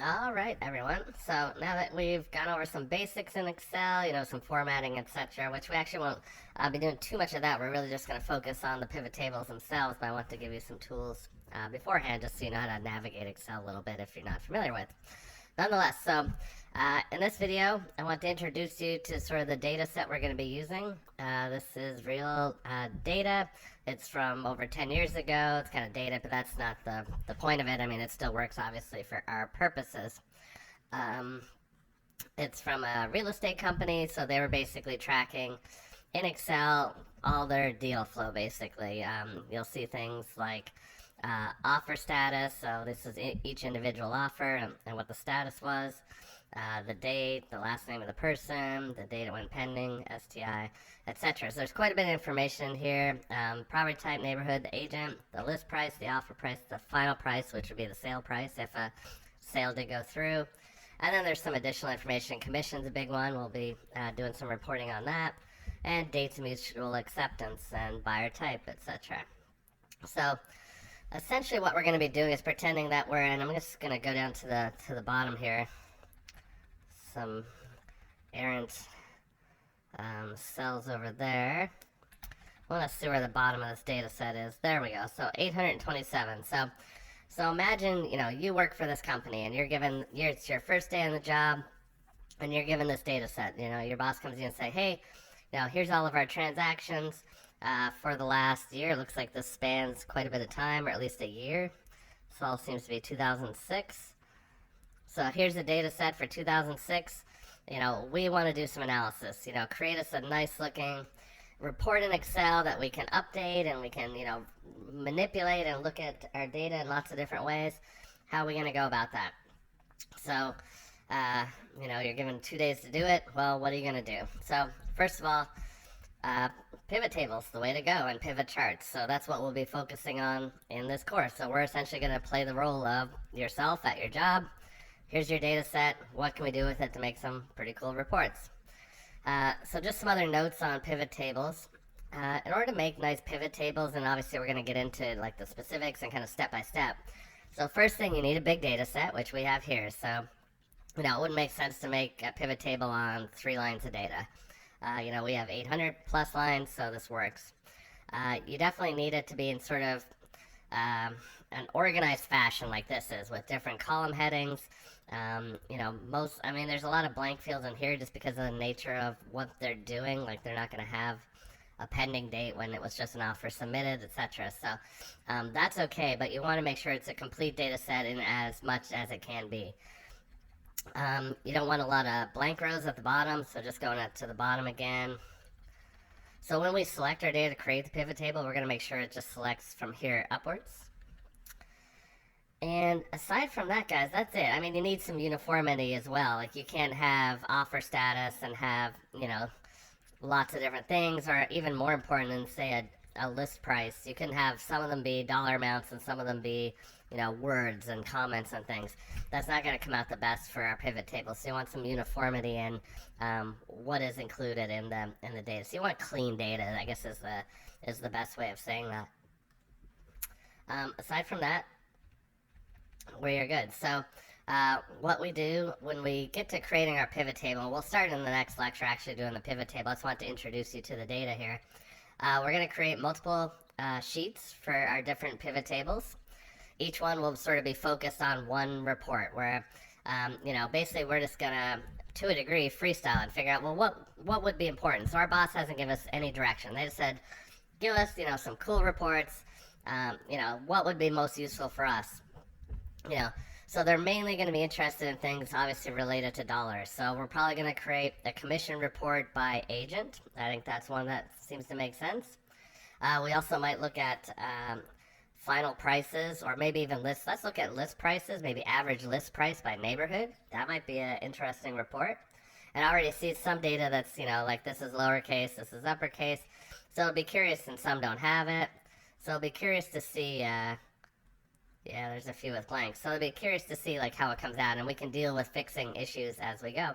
All right, everyone. So now that we've gone over some basics in Excel, some formatting, etc., which we actually won't be doing too much of that. We're really just going to focus on the pivot tables themselves, but I want to give you some tools beforehand just so you know how to navigate Excel a little bit if you're not familiar with. Nonetheless, in this video, I want to introduce you to sort of the data set we're going to be using. This is real data. It's from over 10 years ago. It's kind of dated, but that's not the point of it. I mean, it still works, obviously, for our purposes. Um, it's from a real estate company, so they were basically tracking in Excel all their deal flow, basically. You'll see things like offer status, so this is each individual offer and what the status was, the date, the last name of the person, the date it went pending, STI, etc. So there's quite a bit of information here. Property type, neighborhood, the agent, the list price, the offer price, the final price, which would be the sale price if a sale did go through. And then there's some additional information. Commission's a big one. We'll be doing some reporting on that. And dates of mutual acceptance and buyer type, etc. So essentially what we're going to be doing is pretending that and I'm just going to go down to the bottom here, some errant cells over there. Well, let's see where the bottom of this data set is. There we go. So 827. So imagine, you work for this company and it's your first day on the job and you're given this data set. Your boss comes in and say, hey, here's all of our transactions for the last year. Looks like this spans quite a bit of time, or at least a year. This all seems to be 2006. So here's the data set for 2006. We want to do some analysis. Create us a nice looking report in Excel that we can update and we can, manipulate and look at our data in lots of different ways. How are we going to go about that? So, you're given 2 days to do it. Well, what are you going to do? So, first of all, pivot tables, the way to go, and pivot charts. So that's what we'll be focusing on in this course. So we're essentially going to play the role of yourself at your job. Here's your data set. What can we do with it to make some pretty cool reports? So just some other notes on pivot tables. In order to make nice pivot tables, and obviously we're going to get into like the specifics and kind of step by step. So first thing, you need a big data set, which we have here. So, it wouldn't make sense to make a pivot table on 3 lines of data. We have 800 plus lines, so this works. You definitely need it to be in sort of an organized fashion like this is, with different column headings. There's a lot of blank fields in here just because of the nature of what they're doing. Like, they're not going to have a pending date when it was just an offer submitted, etc. So that's okay, but you want to make sure it's a complete data set in as much as it can be. You don't want a lot of blank rows at the bottom, so just going up to the bottom again. So when we select our data to create the pivot table, we're going to make sure it just selects from here upwards. And aside from that, guys, that's it. I mean, you need some uniformity as well. Like, you can't have offer status and have, lots of different things, or even more important than, say, a list price. You can have some of them be dollar amounts and some of them be, words and comments and things. That's not going to come out the best for our pivot table. So you want some uniformity in what is included in the data. So you want clean data, I guess is the best way of saying that. Aside from that, we are good. So what we do when we get to creating our pivot table, we'll start in the next lecture actually doing the pivot table. I just want to introduce you to the data here. We're going to create multiple sheets for our different pivot tables. Each one will sort of be focused on one report where, basically we're just going to a degree, freestyle and figure out, well, what would be important. So our boss hasn't given us any direction. They just said, give us, some cool reports, what would be most useful for us. So they're mainly going to be interested in things obviously related to dollars. So we're probably going to create a commission report by agent. I think that's one that seems to make sense. We also might look at final prices, or maybe even lists. Let's look at list prices, maybe average list price by neighborhood. That might be an interesting report. And I already see some data that's, like this is lowercase, this is uppercase. So I'll be curious, and some don't have it. So I'll be curious to see... yeah, there's a few with blanks. So I'll be curious to see like how it comes out, and we can deal with fixing issues as we go.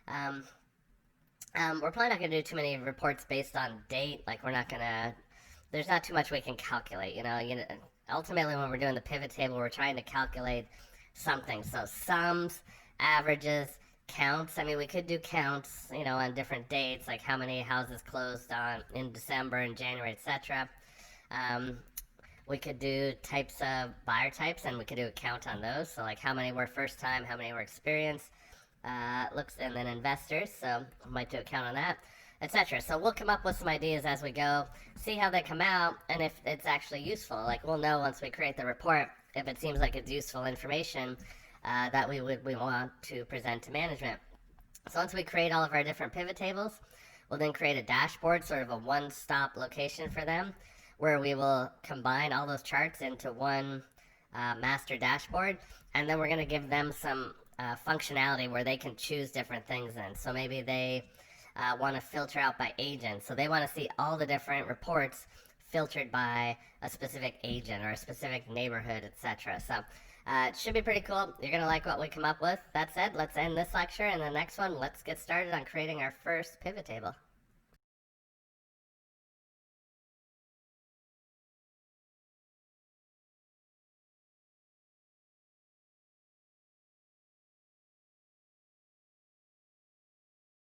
We're probably not going to do too many reports based on date. Like, we're not going to... There's not too much we can calculate, ultimately, when we're doing the pivot table, we're trying to calculate something. So sums, averages, counts. I mean, we could do counts, on different dates, like how many houses closed on in December and January, etc. Um, we could do types of buyer types, and we could do a count on those. So like how many were first time, how many were experienced, and then investors. So we might do a count on that, etc. So we'll come up with some ideas as we go, see how they come out, and if it's actually useful. Like we'll know once we create the report if it seems like it's useful information that we want to present to management. So once we create all of our different pivot tables, we'll then create a dashboard, sort of a one-stop location for them, where we will combine all those charts into one master dashboard, and then we're going to give them some functionality where they can choose different things in. So maybe they want to filter out by agent, so they want to see all the different reports filtered by a specific agent or a specific neighborhood, etc. So it should be pretty cool. You're going to like what we come up with. That said, let's end this lecture, and the next one, let's get started on creating our first pivot table.